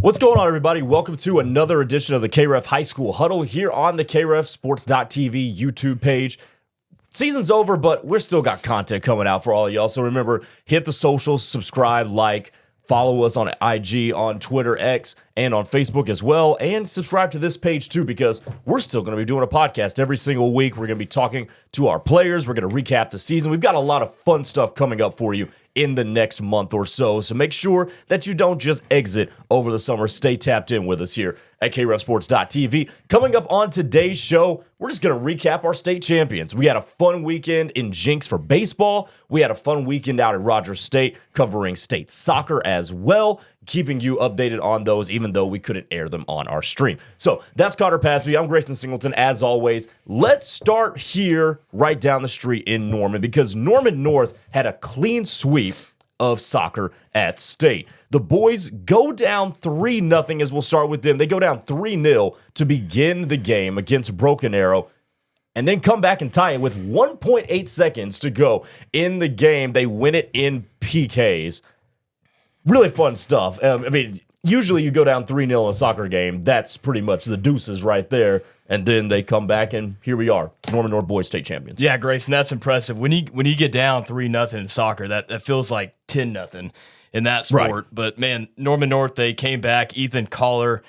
What's going on, everybody? Welcome to another edition of the Kref High School Huddle here on the KrefSports.tv YouTube page. Season's over, but we're still got content coming out for all of y'all. So remember, hit the socials, subscribe, like, follow us on IG, on Twitter, X, and on Facebook as well. And subscribe to this page too, because we're still going to be doing a podcast every single week. We're going to be talking to our players. We're going to recap the season. We've got a lot of fun stuff coming up for you in the next month or so. So make sure that you don't just exit over the summer. Stay tapped in with us here at KrefSports.tv. Coming up on today's show, we're just going to recap our state champions. We had a fun weekend in Jinx for baseball. We had a fun weekend out at Rogers State covering state soccer as well, keeping you updated on those, even though we couldn't air them on our stream. So that's Connor Pasby. I'm Grayson Singleton. As always, let's start here right down the street in Norman, because Norman North had a clean sweep of soccer at state. The boys go down 3-0, as we'll start with them. They go down 3-0 to begin the game against Broken Arrow, and then come back and tie it with 1.8 seconds to go in the game. They win it in PKs. Really fun stuff. Usually you go down 3-0 in a soccer game. That's pretty much the deuces right there. And then they come back, and here we are, Norman North boys state champions. Yeah, Grayson, that's impressive. When you get down 3-0 in soccer, that feels like 10-0 in that sport. Right. But man, Norman North, they came back. Ethan Collar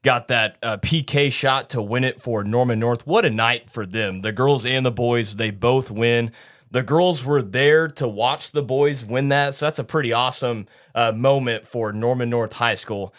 got that PK shot to win it for Norman North. What a night for them. The girls and the boys, they both win. The girls were there to watch the boys win that, so that's a pretty awesome moment for Norman North High School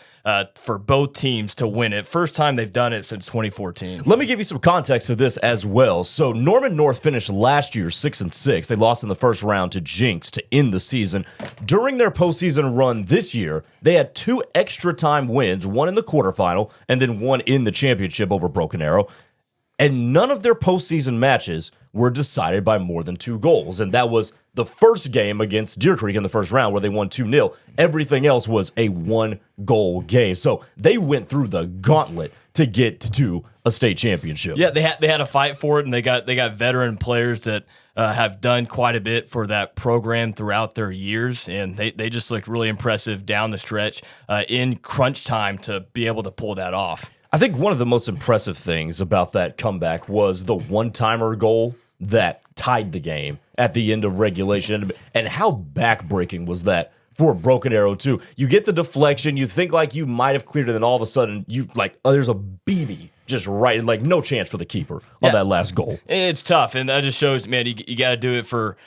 for both teams to win it. First time they've done it since 2014. Let me give you some context to this as well. So Norman North finished last year 6-6. They lost in the first round to Jinx to end the season. During their postseason run this year, they had 2 extra time wins, one in the quarterfinal and then one in the championship over Broken Arrow. And none of their postseason matches were decided by more than 2 goals. And that was the first game against Deer Creek in the first round, where they won 2-0. Everything else was a 1-goal game. So they went through the gauntlet to get to a state championship. Yeah, they had to fight for it, and they got veteran players that have done quite a bit for that program throughout their years, and they just looked really impressive down the stretch in crunch time to be able to pull that off. I think one of the most impressive things about that comeback was the one-timer goal that tied the game at the end of regulation. And how backbreaking was that for Broken Arrow, too? You get the deflection, you think like you might have cleared it, and then all of a sudden, there's a BB just right, like no chance for the keeper on that last goal. It's tough, and that just shows, man, you got to do it for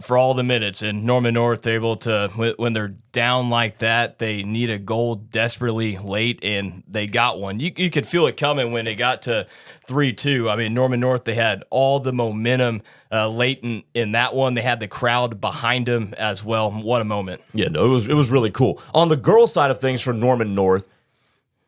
all the minutes. And Norman North, they're able to, when they're down like that, they need a goal desperately late, and they got one. You could feel it coming when they got to 3-2. I mean, Norman North, they had all the momentum late in that one. They had the crowd behind them as well. What a moment. Yeah, no, it was really cool. On the girls' side of things for Norman North,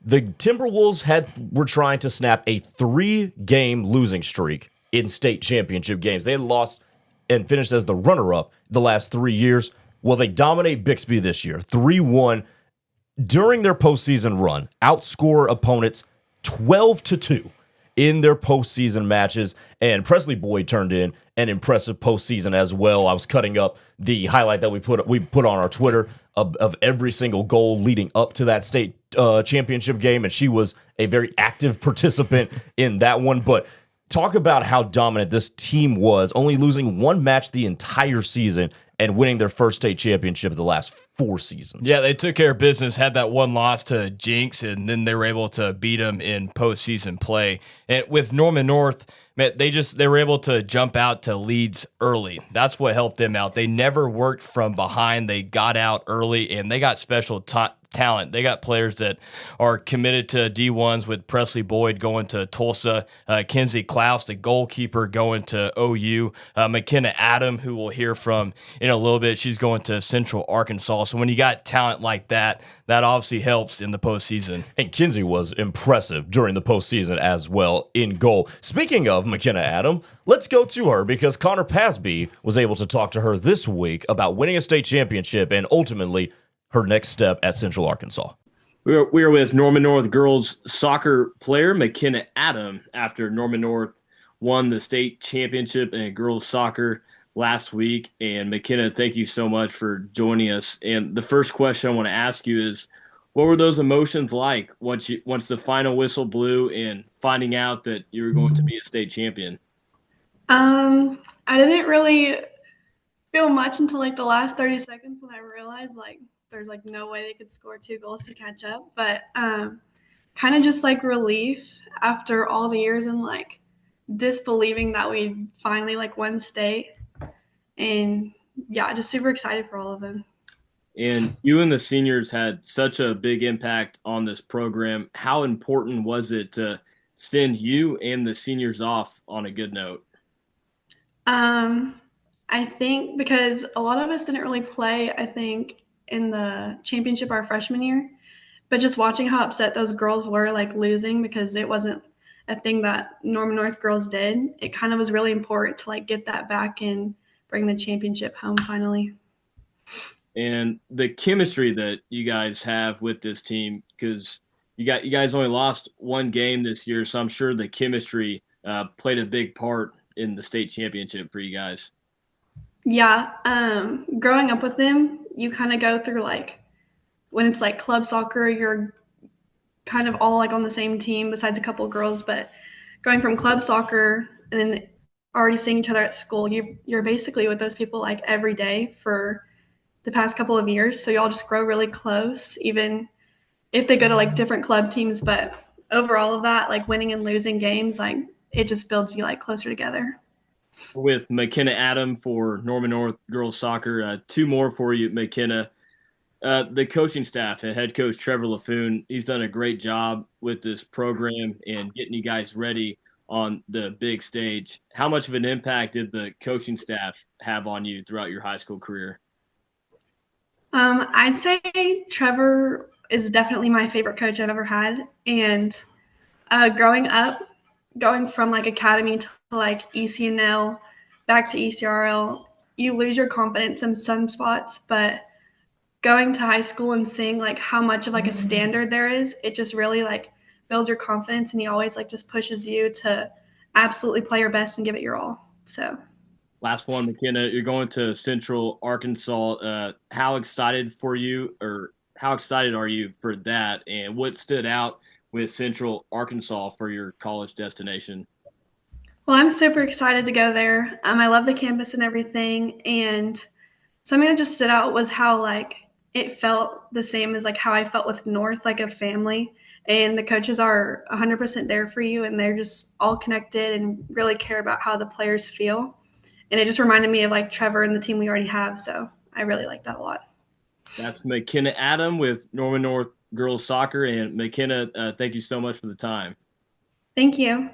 the Timberwolves were trying to snap a 3-game losing streak in state championship games. They had lost and finished as the runner-up the last 3 years. Well, they dominate Bixby this year, 3-1. During their postseason run, outscore opponents 12-2 in their postseason matches, and Presley Boyd turned in an impressive postseason as well. I was cutting up the highlight that we put on our Twitter of every single goal leading up to that state championship game, and she was a very active participant in that one. But talk about how dominant this team was, only losing 1 match the entire season and winning their first state championship of the last 4 seasons. Yeah, they took care of business, had that 1 loss to Jinx, and then they were able to beat them in postseason play. And with Norman North, man, they were able to jump out to leads early. That's what helped them out. They never worked from behind. They got out early, and they got special talent. They got players that are committed to D1s, with Presley Boyd going to Tulsa, Kenzie Klaus, the goalkeeper, going to OU, McKenna Adam, who we'll hear from in a little bit, she's going to Central Arkansas. So when you got talent like that, that obviously helps in the postseason. And Kenzie was impressive during the postseason as well in goal. Speaking of McKenna Adam, let's go to her, because Connor Pasby was able to talk to her this week about winning a state championship and ultimately her next step at Central Arkansas. We are with Norman North girls soccer player McKenna Adam after Norman North won the state championship in girls soccer last week. And McKenna, thank you so much for joining us. And the first question I want to ask you is, What were those emotions like once the final whistle blew and finding out that you were going to be a state champion? I didn't really feel much until like the last 30 seconds when I realized like there's like no way they could score 2 goals to catch up. But kind of just like relief after all the years and like disbelieving that we finally like won state. And yeah, just super excited for all of them. And you and the seniors had such a big impact on this program. How important was it to send you and the seniors off on a good note? I think because a lot of us didn't really play, I think, in the championship our freshman year, but just watching how upset those girls were like losing because it wasn't a thing that Norman North girls did, it kind of was really important to like get that back and bring the championship home finally. And the chemistry that you guys have with this team, because you guys only lost one game this year, so I'm sure the chemistry played a big part in the state championship for you guys. Yeah, growing up with them, you kind of go through like when it's like club soccer, you're kind of all like on the same team besides a couple of girls, but going from club soccer and then already seeing each other at school, you're basically with those people like every day for the past couple of years. So y'all just grow really close, even if they go to like different club teams. But overall of that, like winning and losing games, like it just builds you like closer together. With McKenna Adam for Norman North girls soccer, two more for you, McKenna. The coaching staff and head coach Trevor LaFoon, he's done a great job with this program and getting you guys ready on the big stage. How much of an impact did the coaching staff have on you throughout your high school career? I'd say Trevor is definitely my favorite coach I've ever had. And growing up, going from like academy to like ECNL back to ECRL, you lose your confidence in some spots, but going to high school and seeing like how much of like a standard there is, it just really like builds your confidence, and he always like just pushes you to absolutely play your best and give it your all. So Last one, McKenna, you're going to Central Arkansas. How excited for you, or how excited are you for that? And what stood out with Central Arkansas for your college destination? well, I'm super excited to go there. I love the campus and everything, and something that just stood out was how like it felt the same as like how I felt with North, like a family. And the coaches are 100% there for you, and they're just all connected and really care about how the players feel. And it just reminded me of like Trevor and the team we already have. So I really like that a lot. That's McKenna Adam with Norman North girls soccer. And McKenna, thank you so much for the time. Thank you.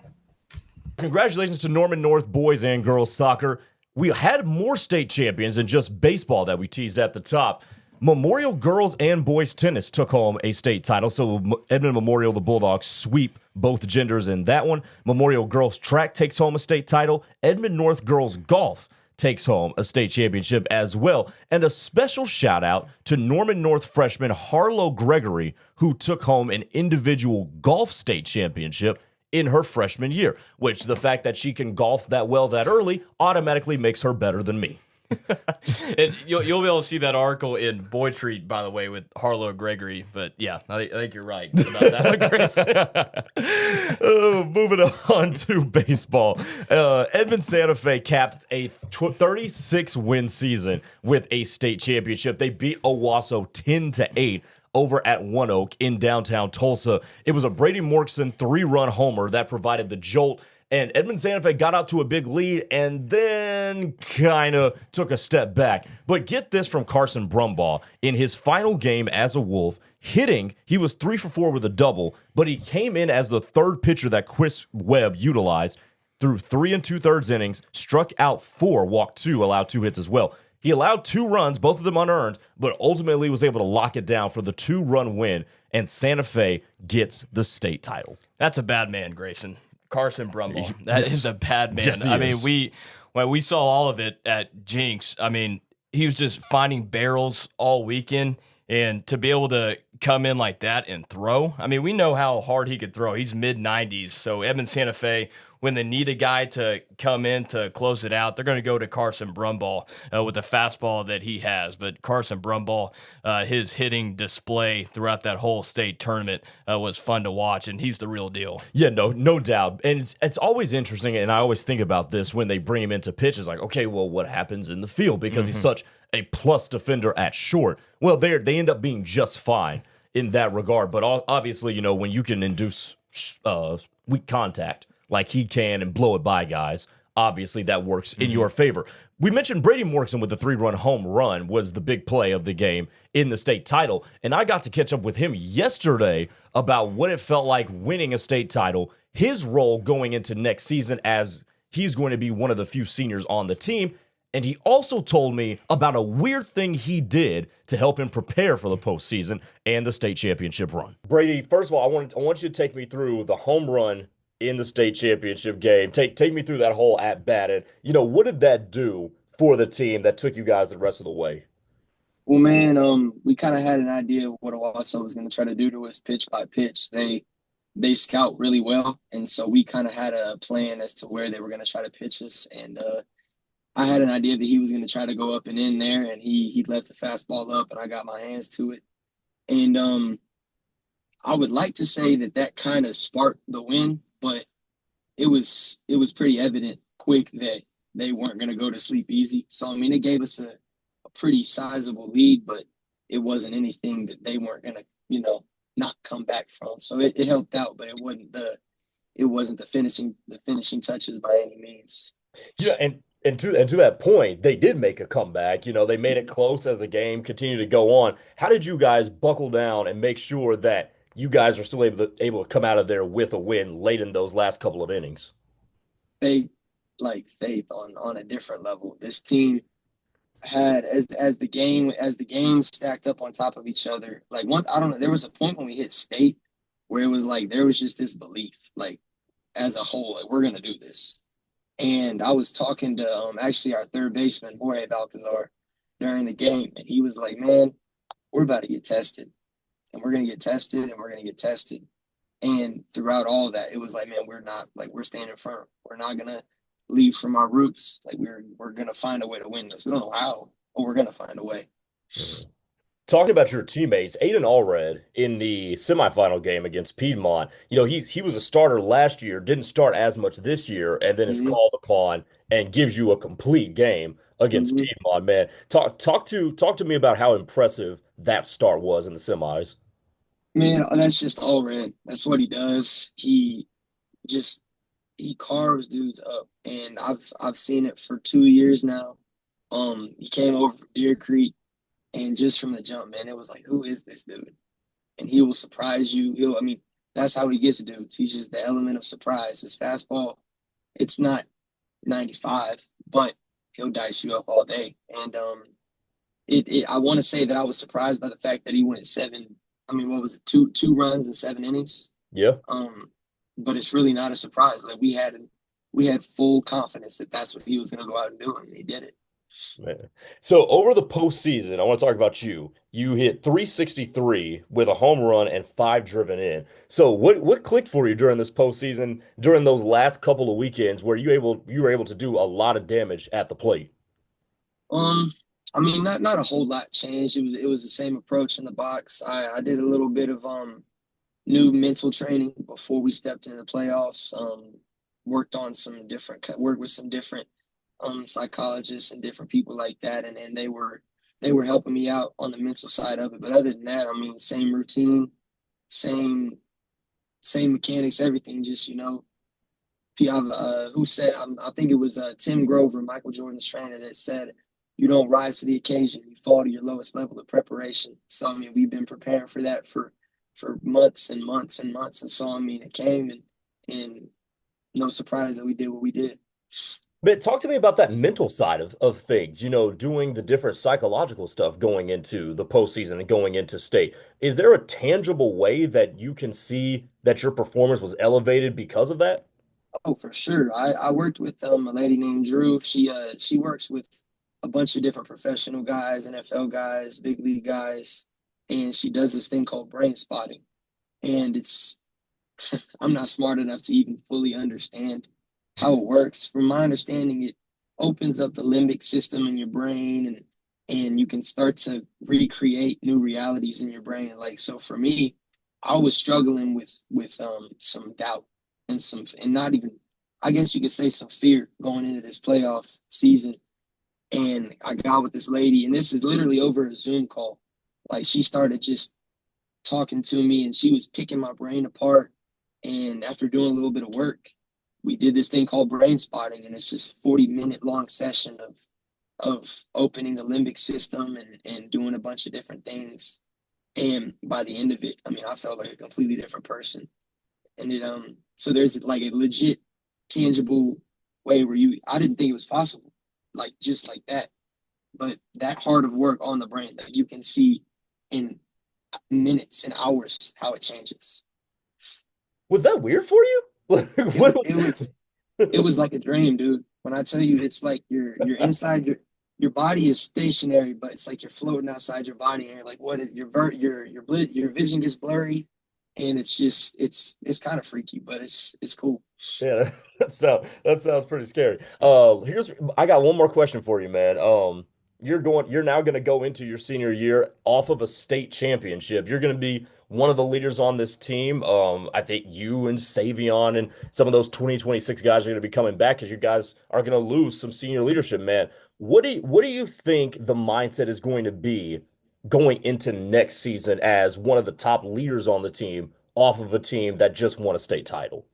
Congratulations to Norman North boys and girls soccer. We had more state champions than just baseball that we teased at the top. Memorial girls and boys tennis took home a state title. So Edmond Memorial, the Bulldogs, sweep both genders in that one. Memorial girls track takes home a state title. Edmond North girls golf takes home a state championship as well. And a special shout out to Norman North freshman Harlow Gregory, who took home an individual golf state championship in her freshman year, which the fact that she can golf that well that early automatically makes her better than me. And you'll be able to see that article in Boy Treat, by the way, with Harlow Gregory. But yeah, I think you're right about that one, Grace. Moving on to baseball. Edmond Santa Fe capped a 36-win season with a state championship. They beat Owasso 10-8 over at One Oak in downtown Tulsa. It was a Brady Morkson 3-run homer that provided the jolt, and Edmond Santa Fe got out to a big lead and then kind of took a step back. But get this from Carson Brumbaugh. In his final game as a Wolf, hitting, he was 3 for 4 with a double, but he came in as the third pitcher that Chris Webb utilized through 3 2/3 innings, struck out 4, walked 2, allowed 2 hits as well. He allowed 2 runs, both of them unearned, but ultimately was able to lock it down for the 2-run win, and Santa Fe gets the state title. That's a bad man, Grayson. Carson Brumbaugh. That is a bad man. Yes, I mean, when we saw all of it at Jinx, I mean, he was just finding barrels all weekend, and to be able to come in like that and throw, I mean, we know how hard he could throw. He's mid-90s, so Edmond Santa Fe when they need a guy to come in to close it out, they're going to go to Carson Brumball with the fastball that he has. But Carson Brumball, his hitting display throughout that whole state tournament was fun to watch, and he's the real deal. Yeah, no doubt. And it's always interesting, and I always think about this when they bring him into pitches, like, okay, well, what happens in the field? Because he's such a plus defender at short. Well, they end up being just fine in that regard. But obviously, when you can induce weak contact like he can and blow it by guys, obviously that works in your favor. We mentioned Brady Morrison with the 3-run home run was the big play of the game in the state title. And I got to catch up with him yesterday about what it felt like winning a state title, his role going into next season as he's going to be one of the few seniors on the team. And he also told me about a weird thing he did to help him prepare for the postseason and the state championship run. Brady, first of all, I want you to take me through the home run in the state championship game. Take me through that whole at bat. And, what did that do for the team that took you guys the rest of the way? Well, man, we kind of had an idea of what Owasso was going to try to do to us pitch by pitch. They scout really well, and so we kind of had a plan as to where they were going to try to pitch us. And I had an idea that he was going to try to go up and in there, and he left the fastball up, and I got my hands to it. And I would like to say that kind of sparked the win, but it was pretty evident quick that they weren't going to go to sleep easy. So, I mean, it gave us a pretty sizable lead, but it wasn't anything that they weren't going to, not come back from. So it helped out, but it wasn't the finishing touches by any means. Yeah, and to that point, they did make a comeback. They made it close as the game continued to go on. How did you guys buckle down and make sure that you guys are still able to come out of there with a win late in those last couple of innings? Faith on a different level. This team had as the game stacked up on top of each other. Like I don't know, there was a point when we hit state where it was like there was just this belief, like as a whole, like we're gonna do this. And I was talking to actually our third baseman, Jorge Balcazar, during the game, and he was like, "Man, we're about to get tested, and we're gonna get tested, and we're gonna get tested." And throughout all of that, it was like, "Man, we're standing firm. We're not gonna leave from our roots. Like we're gonna find a way to win this. We don't know how, but we're gonna find a way." Talking about your teammates, Aiden Allred in the semifinal game against Piedmont, he was a starter last year, didn't start as much this year, and then is called upon and gives you a complete game against Piedmont, man. Talk to me about how impressive that start was in the semis. Man, that's just Allred. That's what he does. He carves dudes up, and I've seen it for 2 years now. He came over from Deer Creek. And just from the jump, man, it was like, who is this dude? And he will surprise you. That's how he gets dudes. He's just the element of surprise. His fastball, it's not 95, but he'll dice you up all day. And I want to say that I was surprised by the fact that he went 2 runs in 7 innings? Yeah. But it's really not a surprise. Like we had full confidence that that's what he was going to go out and do, and he did it. Man. So over the postseason, I want to talk about you. You hit 363 with a home run and 5 driven in. So what clicked for you during this postseason, during those last couple of weekends where you were able to do a lot of damage at the plate? Not a whole lot changed. It was the same approach in the box. I did a little bit of new mental training before we stepped into the playoffs. Worked with some different psychologists and different people like that, and they were helping me out on the mental side of it. But other than that, same routine, same mechanics, everything. Just who said, I think it was Tim Grover, Michael Jordan's trainer, that said, "You don't rise to the occasion, you fall to your lowest level of preparation." So we've been preparing for that for months and months and months, and so it came, and no surprise that we did what we did. But talk to me about that mental side of things, doing the different psychological stuff going into the postseason and going into state. Is there a tangible way that you can see that your performance was elevated because of that? Oh, for sure. I worked with a lady named Drew. She works with a bunch of different professional guys, NFL guys, big league guys, and she does this thing called brain spotting. And it's I'm not smart enough to even fully understand how it works. From my understanding, it opens up the limbic system in your brain, and you can start to recreate new realities in your brain. Like, so for me, I was struggling with some doubt and not even, I guess you could say, some fear going into this playoff season. And I got with this lady, and this is literally over a Zoom call. Like, she started just talking to me, and she was picking my brain apart. And after doing a little bit of work, we did this thing called brain spotting, and it's just 40-minute long session of opening the limbic system and doing a bunch of different things. And by the end of it, I mean, I felt like a completely different person. And it so there's like a legit, tangible way where I didn't think it was possible, like just like that. But that hard of work on the brain that you can see in minutes and hours how it changes. Was that weird for you? It was like a dream, dude. When I tell you, it's like you're inside your body is stationary, but it's like you're floating outside your body, and you're like, what is your vision gets blurry, and it's just it's kind of freaky, but it's cool. Yeah, that sounds pretty scary. I got one more question for you, man. You're now gonna go into your senior year off of a state championship. You're gonna be one of the leaders on this team. I think you and Savion and some of those 2026 guys are gonna be coming back because you guys are gonna lose some senior leadership, man. What do you think the mindset is going to be going into next season as one of the top leaders on the team off of a team that just won a state title?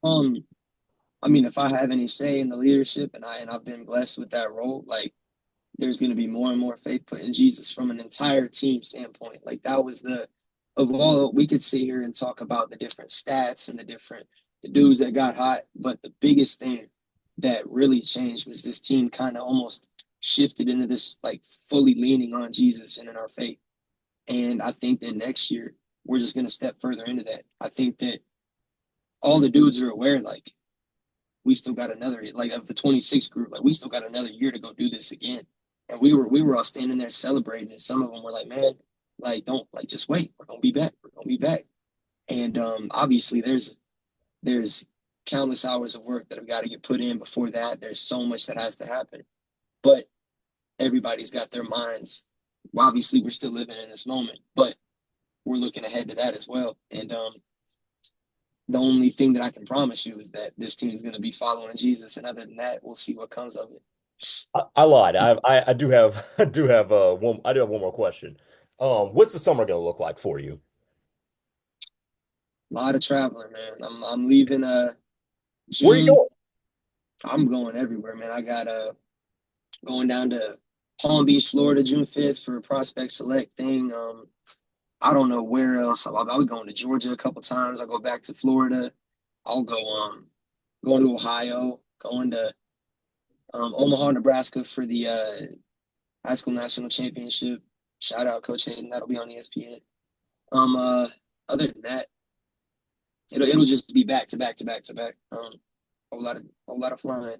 I mean, if I have any say in the leadership, and I've been blessed with that role, like, there's going to be more and more faith put in Jesus from an entire team standpoint. Like, that was of all, we could sit here and talk about the different stats and the dudes that got hot, but the biggest thing that really changed was this team kind of almost shifted into this, like, fully leaning on Jesus and in our faith. And I think that next year we're just going to step further into that. I think that all the dudes are aware, like, we still got another, like, of the 26 group, like, we still got another year to go do this again. And we were all standing there celebrating, and some of them were like, man, like, don't, like, just wait. We're going to be back. We're going to be back. And obviously there's countless hours of work that have got to get put in before that. There's so much that has to happen. But everybody's got their minds. Well, obviously, we're still living in this moment, but we're looking ahead to that as well. And the only thing that I can promise you is that this team is going to be following Jesus. And other than that, we'll see what comes of it. I lied. I do have one more question. What's the summer gonna look like for you? A lot of traveling, man. I'm leaving Where you June. going? I'm going everywhere, man. I got going down to Palm Beach, Florida, June 5th for a prospect select thing. I don't know where else. I'll be going to Georgia a couple times. I'll go back to Florida. I'll go going to Ohio, going to Omaha, Nebraska for the high school national championship. Shout out Coach Hayden. That'll be on ESPN. Other than that, it'll just be back to back to back to back. A whole lot of flying.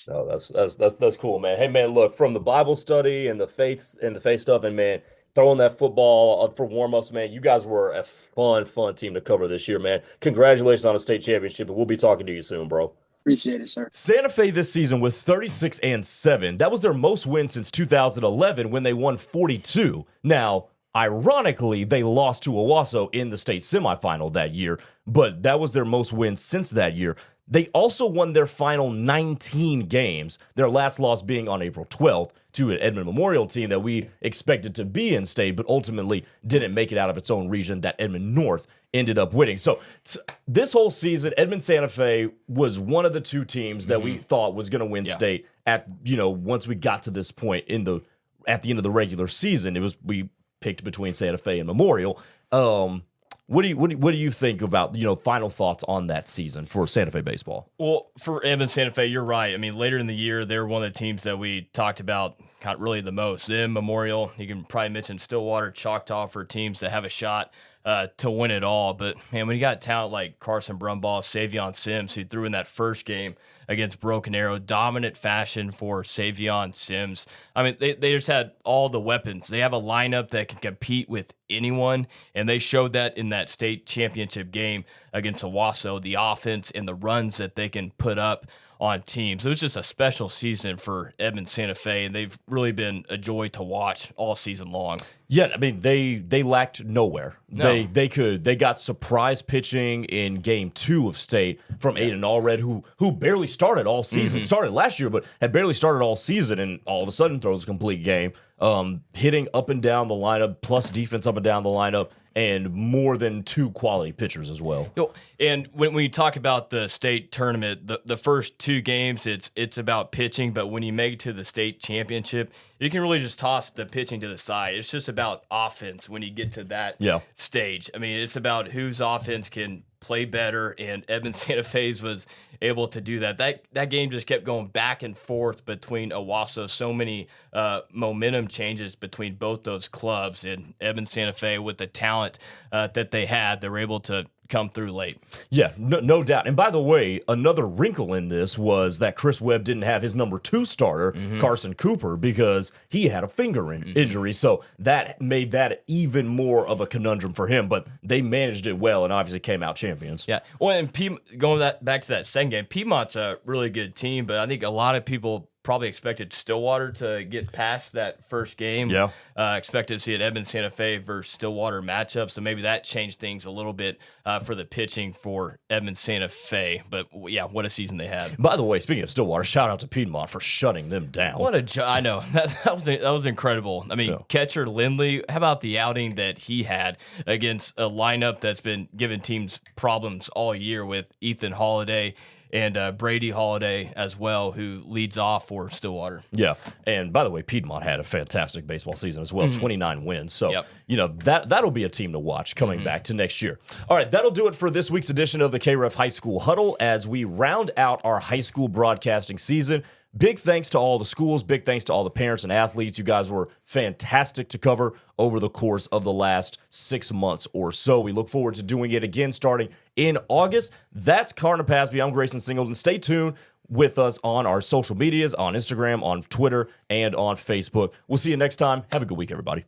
No, that's cool, man. Hey, man, look, from the Bible study and the faith stuff, and man, throwing that football for warm-ups, man, you guys were a fun team to cover this year, man. Congratulations on a state championship, and we'll be talking to you soon, bro. Appreciate it, sir. Santa Fe this season was 36-7. That was their most wins since 2011 when they won 42. Now, ironically, they lost to Owasso in the state semifinal that year, but that was their most wins since that year. They also won their final 19 games, their last loss being on April 12th to an Edmond Memorial team that we expected to be in state, but ultimately didn't make it out of its own region, that Edmond North ended up winning. So this whole season, Edmond Santa Fe was one of the two teams that we thought was going to win state at, once we got to this point at the end of the regular season. We picked between Santa Fe and Memorial. What do you think about, final thoughts on that season for Santa Fe baseball? Well, for Edmond Santa Fe, you're right. I mean, later in the year, they were one of the teams that we talked about really the most. Them, Memorial, you can probably mention Stillwater, Choctaw for teams that have a shot. to win it all. But, man, when you got talent like Carson Brumbaugh, Savion Sims, who threw in that first game against Broken Arrow, dominant fashion for Savion Sims. I mean, they just had all the weapons. They have a lineup that can compete with anyone, and they showed that in that state championship game against Owasso, the offense and the runs that they can put up on teams. It was just a special season for Edmond Santa Fe, and they've really been a joy to watch all season long. Yeah, I mean they lacked nowhere. No. They got surprise pitching in game 2 of state from Aiden Allred, who barely started all season. Started last year, but had barely started all season, and all of a sudden throws a complete game. Hitting up and down the lineup, plus defense up and down the lineup, and more than 2 quality pitchers as well. And when you talk about the state tournament, the first 2 games, it's about pitching, but when you make it to the state championship, you can really just toss the pitching to the side. It's just about offense when you get to that stage. I mean, it's about whose offense can play better, and Edmond Santa Fe's was able to do that. That game just kept going back and forth between Owasso. So many momentum changes between both those clubs, and Edmond Santa Fe, with the talent that they had, they were able to come through late. Yeah, no doubt. And by the way, another wrinkle in this was that Chris Webb didn't have his number 2 starter, Carson Cooper, because he had a finger injury. So that made that even more of a conundrum for him. But they managed it well and obviously came out champions. Yeah. Well, and going back to that second game, Piedmont's a really good team, but I think a lot of people probably expected Stillwater to get past that first game. Yeah. Expected to see an Edmond Santa Fe versus Stillwater matchup, so maybe that changed things a little bit for the pitching for Edmond Santa Fe. But, yeah, what a season they had. By the way, speaking of Stillwater, shout out to Piedmont for shutting them down. I know. That was incredible. I mean, catcher Lindley, how about the outing that he had against a lineup that's been giving teams problems all year with Ethan Holiday and Brady Holiday as well, who leads off for Stillwater. Yeah, and by the way, Piedmont had a fantastic baseball season as well, 29 wins. So, that'll be a team to watch coming back to next year. All right, that'll do it for this week's edition of the KREF High School Huddle as we round out our high school broadcasting season. Big thanks to all the schools. Big thanks to all the parents and athletes. You guys were fantastic to cover over the course of the last 6 months or so. We look forward to doing it again starting in August. That's Carter Pasby. I'm Grayson Singleton. Stay tuned with us on our social medias, on Instagram, on Twitter, and on Facebook. We'll see you next time. Have a good week, everybody.